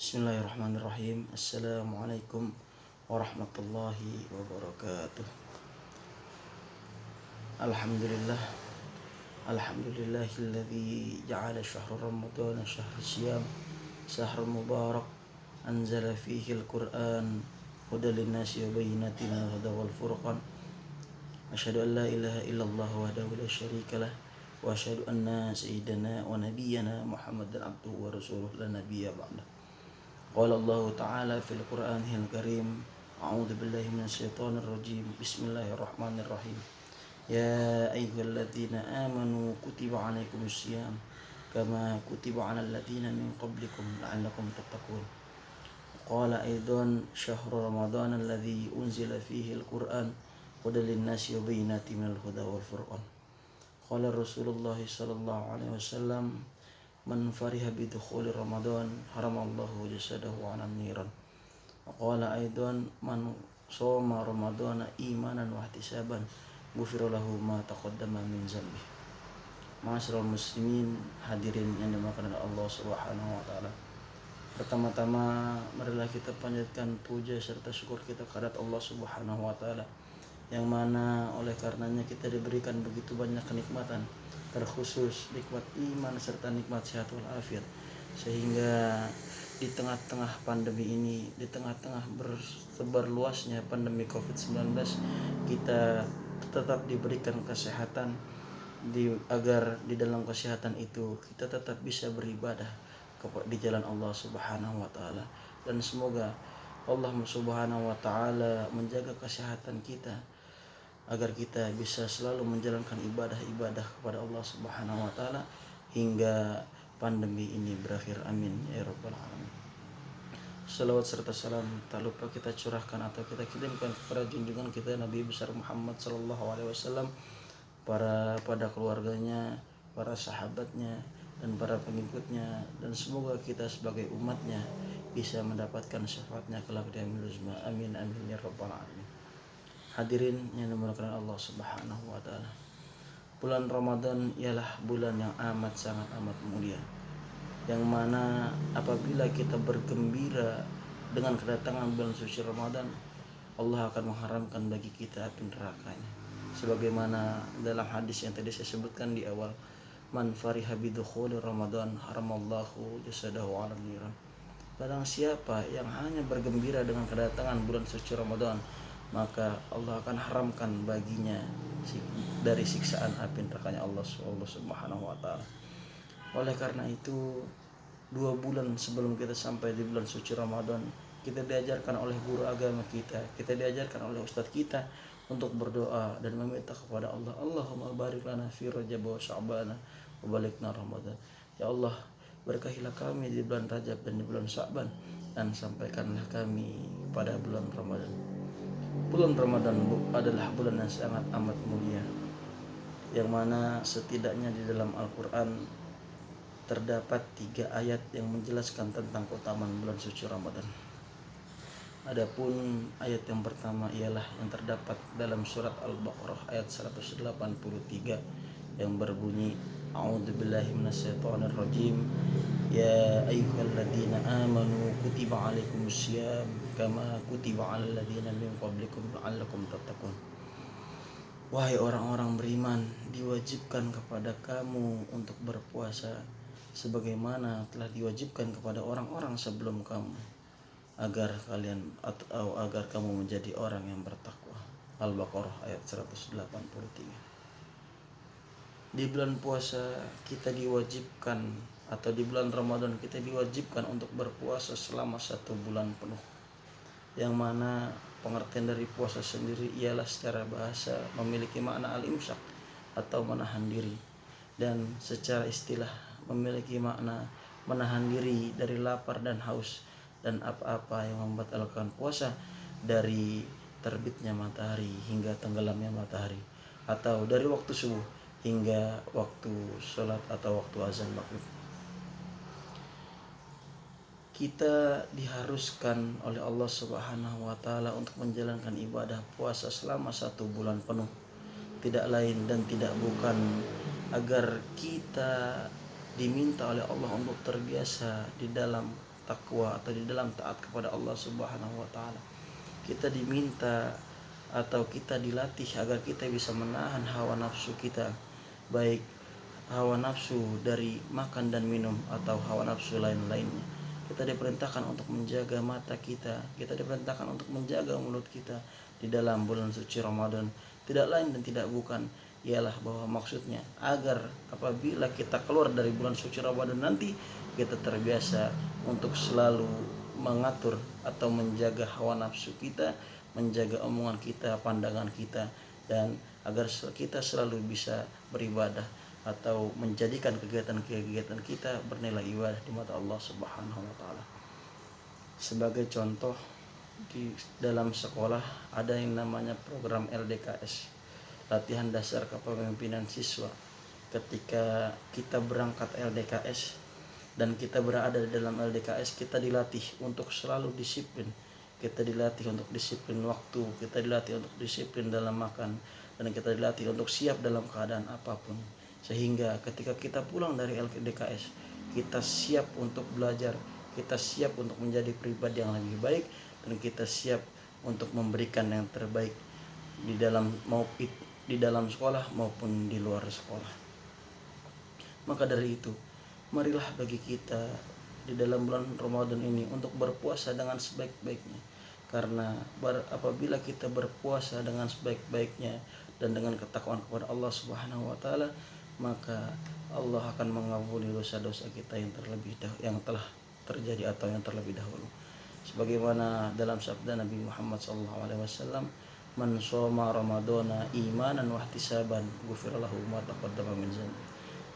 Bismillahirrahmanirrahim. Assalamualaikum warahmatullahi wabarakatuh. Alhamdulillah. Alhamdulillahilladzi ja'ala syahra ramadana syahra siyam syahrul mubarak anzala fihi al-Qur'an hudan lin-nasi wa bayyinatin minal huda wal furqan. Asyhadu an la ilaha illallah wahdahu la syarika lah wa asyhadu anna sayyidana wa nabiyyana Muhammadan abduhu wa rasuluhu la nabiyya ba'dah. Qala Allah Ta'ala fil Qur'anil Karim. A'udzu billahi minasyaitonir rajim. Bismillahirrahmanirrahim. Ya ayyuhalladzina amanu kutiba 'alaikumusiyam kama kutiba 'alal ladzina min qablikum la'allakum tattaqun. Qala aidan syahrul ramadhan alladzi unzila fihi al-Qur'an hudan lin-nasi wa bayyinatin minal huda wal furqan. Qala Rasulullah sallallahu alaihi wasallam man fariha bidukhuli Ramadan haramallahu jasadahu 'alan niran. Qala aidan man shoma Ramadana imanan wa ihtisaban ghufira lahu ma taqaddama min dzambi. Ma'asyiral muslimin, hadirin yang dimuliakan oleh Allah Subhanahu wa taala. Pertama-tama marilah kita panjatkan puja serta syukur kita kepada Allah Subhanahu wa taala yang mana oleh karenanya kita diberikan begitu banyak kenikmatan, terkhusus nikmat iman serta nikmat sehat walafiat, sehingga di tengah-tengah pandemi ini, di tengah-tengah bersebar luasnya pandemi COVID-19, kita tetap diberikan kesehatan agar di dalam kesehatan itu kita tetap bisa beribadah di jalan Allah Subhanahu wa taala, dan semoga Allah Subhanahu wa taala menjaga kesehatan kita agar kita bisa selalu menjalankan ibadah-ibadah kepada Allah Subhanahu wa taala hingga pandemi ini berakhir. Amin ya rabbal alamin. Salawat serta salam tak lupa kita curahkan atau kita kirimkan kepada junjungan kita Nabi besar Muhammad sallallahu alaihi wasallam, pada keluarganya, para sahabatnya, dan para pengikutnya, dan semoga kita sebagai umatnya bisa mendapatkan syafaatnya kelak di yaumil uzma. Amin amin ya rabbal alamin. Hadirin yang dimuliakan Allah Subhanahu wa taala. Bulan Ramadan ialah bulan yang sangat amat mulia, yang mana apabila kita bergembira dengan kedatangan bulan suci Ramadan, Allah akan mengharamkan bagi kita api nerakanya. Sebagaimana dalam hadis yang tadi saya sebutkan di awal, man fariha bidukhuli Ramadan haramallahu jasadahu 'alan niran. Barang siapa yang hanya bergembira dengan kedatangan bulan suci Ramadan, maka Allah akan haramkan baginya dari siksaan api nerakanya Allah Subhanahu wa taala. Oleh karena itu, 2 bulan sebelum kita sampai di bulan suci Ramadan, kita diajarkan oleh guru agama kita diajarkan oleh ustadz kita untuk berdoa dan meminta kepada Allah, Allahumma barik lana fi Rajab wa Sya'ban wa balighna Ramadan. Ya Allah, berkahilah kami di bulan Rajab dan di bulan Sya'ban, dan sampaikanlah kami pada bulan Ramadan. Bulan Ramadan adalah bulan yang sangat amat mulia, yang mana setidaknya di dalam Al-Quran terdapat 3 ayat yang menjelaskan tentang keutamaan bulan suci Ramadan. Adapun ayat yang pertama ialah yang terdapat dalam surat Al-Baqarah ayat 183 yang berbunyi, A'udzubillahi minasyaitonir rajim. Ya ayyuhalladzina amanu kutiba 'alaikumusiyam kama kutiba 'alal ladzina min qablikum la'allakum tattaqun. Wahai orang-orang beriman, diwajibkan kepada kamu untuk berpuasa sebagaimana telah diwajibkan kepada orang-orang sebelum kamu, agar kamu menjadi orang yang bertakwa. Al-Baqarah ayat 183. Di bulan puasa kita diwajibkan, atau di bulan Ramadan kita diwajibkan untuk berpuasa selama 1 bulan penuh, yang mana pengertian dari puasa sendiri ialah secara bahasa memiliki makna al-imsak atau menahan diri, dan secara istilah memiliki makna menahan diri dari lapar dan haus dan apa-apa yang membatalkan puasa, dari terbitnya matahari hingga tenggelamnya matahari, atau dari waktu subuh hingga waktu sholat atau waktu azan maghrib. Kita diharuskan oleh Allah Subhanahu wa taala untuk menjalankan ibadah puasa selama 1 bulan penuh, tidak lain dan tidak bukan agar kita diminta oleh Allah untuk terbiasa di dalam takwa atau di dalam taat kepada Allah Subhanahu wa taala. Kita diminta atau kita dilatih agar kita bisa menahan hawa nafsu kita, baik hawa nafsu dari makan dan minum atau hawa nafsu lain-lainnya. Kita diperintahkan untuk menjaga mata kita, kita diperintahkan untuk menjaga mulut kita di dalam bulan suci Ramadan. Tidak lain dan tidak bukan ialah bahwa maksudnya agar apabila kita keluar dari bulan suci Ramadan nanti, kita terbiasa untuk selalu mengatur atau menjaga hawa nafsu kita, menjaga omongan kita, pandangan kita, dan agar kita selalu bisa beribadah atau menjadikan kegiatan-kegiatan kita bernilai ibadah di mata Allah Subhanahu wa taala. Sebagai contoh, di dalam sekolah ada yang namanya program LDKS, latihan dasar kepemimpinan siswa. Ketika kita berangkat LDKS dan kita berada di dalam LDKS, kita dilatih untuk selalu disiplin. Kita dilatih untuk disiplin waktu, kita dilatih untuk disiplin dalam makan, dan kita dilatih untuk siap dalam keadaan apapun. Sehingga ketika kita pulang dari LDKS, kita siap untuk belajar, kita siap untuk menjadi pribadi yang lebih baik, dan kita siap untuk memberikan yang terbaik di dalam sekolah maupun di luar sekolah. Maka dari itu, marilah bagi kita di dalam bulan Ramadan ini untuk berpuasa dengan sebaik-baiknya. Karena apabila kita berpuasa dengan sebaik-baiknya dan dengan ketakwaan kepada Allah Subhanahu wa taala, maka Allah akan mengampuni dosa-dosa kita yang telah terjadi atau yang terlebih dahulu. Sebagaimana dalam sabda Nabi Muhammad SAW, "Man shoma Ramadana imanan wa ihtisaban, ghufira lahu ma taqaddama min dzanbi."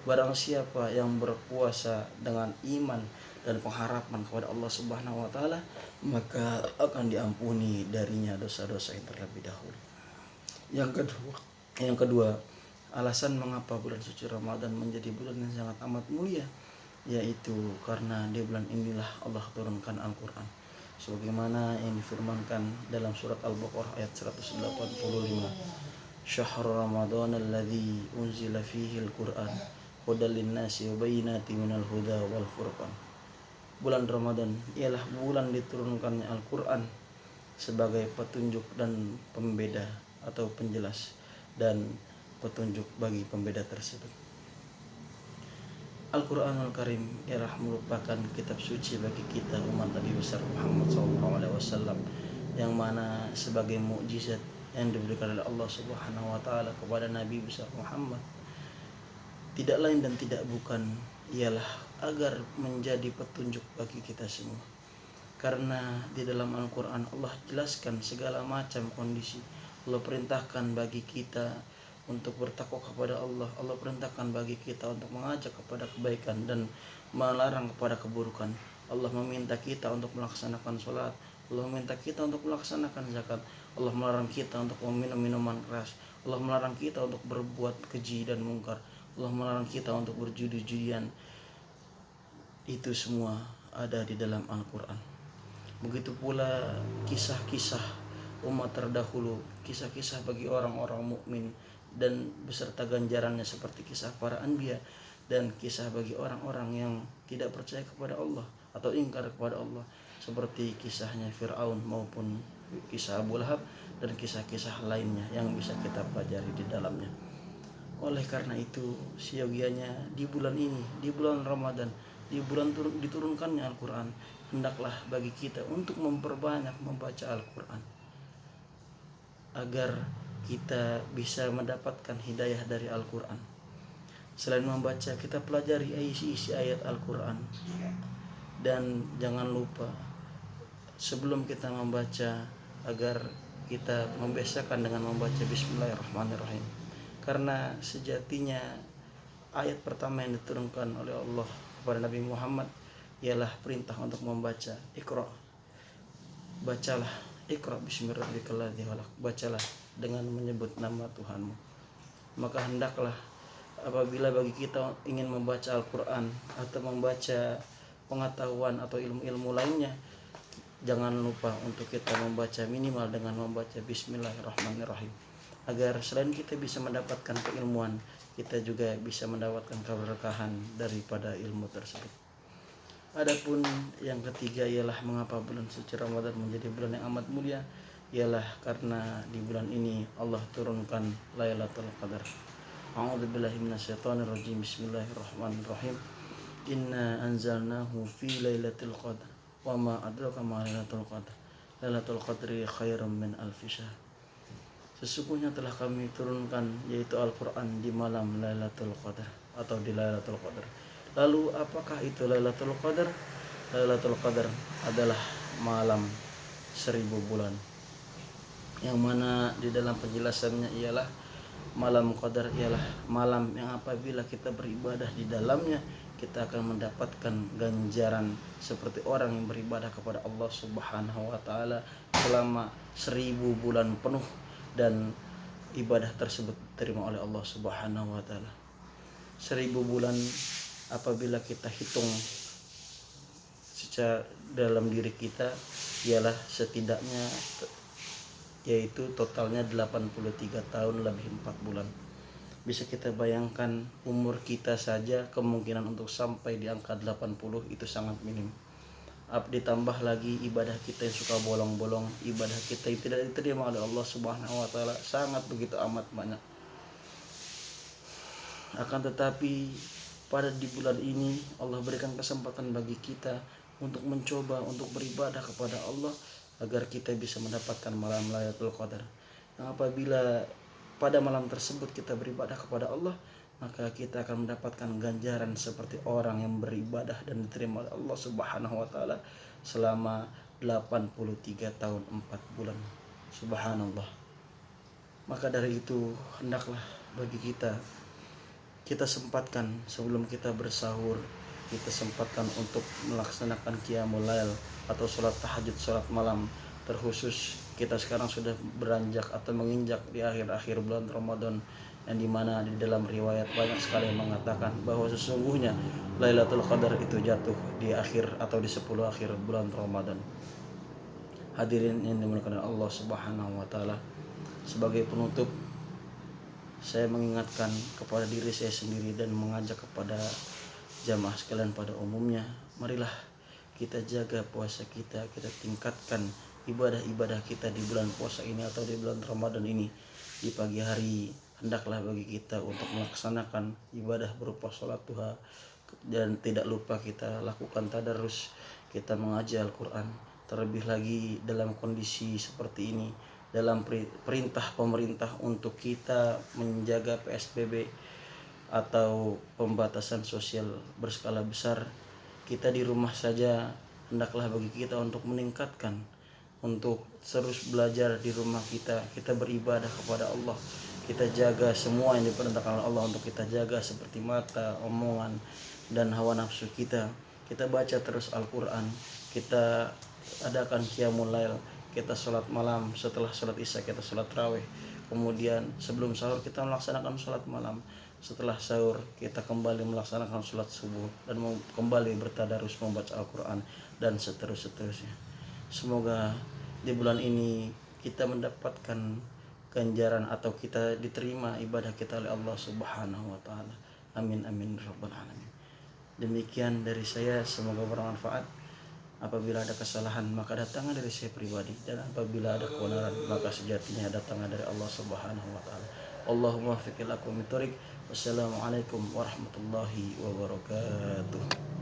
Barang siapa yang berpuasa dengan iman dan pengharapan kepada Allah Subhanahu wa taala, maka akan diampuni darinya dosa-dosa yang terlebih dahulu. Yang kedua, alasan mengapa bulan suci Ramadan menjadi bulan yang sangat amat mulia, yaitu karena di bulan inilah Allah turunkan Al-Quran. Sebagaimana yang difirmankan dalam surat Al-Baqarah ayat 185, "Syahrul Ramadan alladzi unzila fihi al-Qur'an hudal linnasi wa bayyinatin minal huda wal furqan." Bulan Ramadan ialah bulan diturunkannya Al-Quran sebagai petunjuk dan pembeda atau penjelas dan petunjuk bagi pembeda tersebut. Al-Quranul Karim ialah merupakan kitab suci bagi kita umat Nabi besar Muhammad SAW, yang mana sebagai mukjizat yang diberikan oleh Allah Subhanahu wa taala kepada Nabi besar Muhammad, tidak lain dan tidak bukan ialah agar menjadi petunjuk bagi kita semua. Karena di dalam Al-Quran Allah jelaskan segala macam kondisi. Allah perintahkan bagi kita untuk bertakwa kepada Allah. Allah perintahkan bagi kita untuk mengajak kepada kebaikan dan melarang kepada keburukan. Allah meminta kita untuk melaksanakan sholat. Allah meminta kita untuk melaksanakan zakat. Allah melarang kita untuk meminum minuman keras. Allah melarang kita untuk berbuat keji dan mungkar. Allah melarang kita untuk berjudi-judian. Itu semua ada di dalam Al-Quran. Begitu pula kisah-kisah umat terdahulu, kisah-kisah bagi orang-orang mukmin dan beserta ganjarannya seperti kisah para anbiya, dan kisah bagi orang-orang yang tidak percaya kepada Allah atau ingkar kepada Allah, seperti kisahnya Fir'aun maupun kisah Abu Lahab dan kisah-kisah lainnya yang bisa kita pelajari di dalamnya. Oleh karena itu, siogianya di bulan ini, di bulan Ramadan, di bulan diturunkannya Al-Quran, hendaklah bagi kita untuk memperbanyak membaca Al-Quran agar kita bisa mendapatkan hidayah dari Al-Quran. Selain membaca, kita pelajari isi ayat Al-Quran. Dan jangan lupa sebelum kita membaca, agar kita membiasakan dengan membaca Bismillahirrahmanirrahim. Karena sejatinya ayat pertama yang diturunkan oleh Allah kepada Nabi Muhammad ialah perintah untuk membaca. Iqra, bacalah. Iqra bismillahirrahmanirrahim. Bacalah dengan menyebut nama Tuhanmu. Maka hendaklah apabila bagi kita ingin membaca Al-Quran atau membaca pengetahuan atau ilmu-ilmu lainnya, jangan lupa untuk kita membaca minimal dengan membaca Bismillahirrahmanirrahim, agar selain kita bisa mendapatkan keilmuan, kita juga bisa mendapatkan keberkahan daripada ilmu tersebut. Adapun yang ketiga ialah mengapa bulan suci Ramadan menjadi bulan yang amat mulia, ialah karena di bulan ini Allah turunkan Lailatul Qadar. A'udzubillahi minasyaitonirrajim. Bismillahirrahmanirrahim. Inna anzalnahu fi lailatul qadar wa ma adraka ma lailatul qadar. Lailatul qadri khairum min alfi syahr. Sesungguhnya telah kami turunkan yaitu Al-Quran di malam Lailatul Qadar atau di Lailatul Qadar. Lalu apakah itu Lailatul Qadar? Lailatul Qadar adalah malam 1000 bulan, yang mana di dalam penjelasannya ialah malam Qadar ialah malam yang apabila kita beribadah di dalamnya kita akan mendapatkan ganjaran seperti orang yang beribadah kepada Allah Subhanahu wa taala selama 1000 bulan penuh, dan ibadah tersebut diterima oleh Allah Subhanahu wa taala. 1000 bulan apabila kita hitung secara dalam diri kita ialah setidaknya yaitu totalnya 83 tahun lebih 4 bulan. Bisa kita bayangkan umur kita saja kemungkinan untuk sampai di angka 80 itu sangat minim. Ditambah lagi ibadah kita yang suka bolong-bolong, ibadah kita yang tidak diterima oleh Allah Subhanahu wa taala sangat begitu amat banyak. Akan tetapi pada di bulan ini Allah berikan kesempatan bagi kita untuk mencoba untuk beribadah kepada Allah agar kita bisa mendapatkan malam Lailatul Qadar. Yang apabila pada malam tersebut kita beribadah kepada Allah, maka kita akan mendapatkan ganjaran seperti orang yang beribadah dan diterima oleh Allah Subhanahu wa taala selama 83 tahun 4 bulan. Subhanallah. Maka dari itu hendaklah bagi kita sempatkan sebelum kita bersahur, kita sempatkan untuk melaksanakan qiyamul lail atau sholat tahajud, sholat malam. Terkhusus kita sekarang sudah beranjak atau menginjak di akhir-akhir bulan Ramadan, yang dimana di dalam riwayat banyak sekali yang mengatakan bahwa sesungguhnya Lailatul Qadar itu jatuh di akhir atau di 10 akhir bulan Ramadan. Hadirin yang dimuliakan Allah Subhanahu wa taala, sebagai penutup saya mengingatkan kepada diri saya sendiri dan mengajak kepada jamaah sekalian pada umumnya, marilah kita jaga puasa kita tingkatkan ibadah-ibadah kita di bulan puasa ini atau di bulan Ramadan ini. Di pagi hari hendaklah bagi kita untuk melaksanakan ibadah berupa sholat duha, dan tidak lupa kita lakukan tadarus, kita mengaji Al-Quran. Terlebih lagi dalam kondisi seperti ini, dalam perintah pemerintah untuk kita menjaga PSBB atau pembatasan sosial berskala besar, kita di rumah saja hendaklah bagi kita untuk meningkatkan, untuk terus belajar di rumah kita beribadah kepada Allah, kita jaga semua yang diperintahkan oleh Allah untuk kita jaga, seperti mata, omongan, dan hawa nafsu kita baca terus Al-Quran, kita adakan qiyamul lail, kita sholat malam, setelah sholat isya kita sholat raweh, kemudian sebelum sahur kita melaksanakan sholat malam, setelah sahur kita kembali melaksanakan sholat subuh dan kembali bertadarus membaca Al-Quran, dan seterusnya. Semoga di bulan ini kita mendapatkan ganjaran atau kita diterima ibadah kita oleh Allah Subhanahu wa taala. Amin amin rabbal alamin. Demikian dari saya, semoga bermanfaat. Apabila ada kesalahan maka datangnya dari saya pribadi, dan apabila ada kebenaran maka sejatinya datangnya dari Allah Subhanahu wa taala. Allahumma fiqil akum mitorik. Wassalamualaikum warahmatullahi wabarakatuh.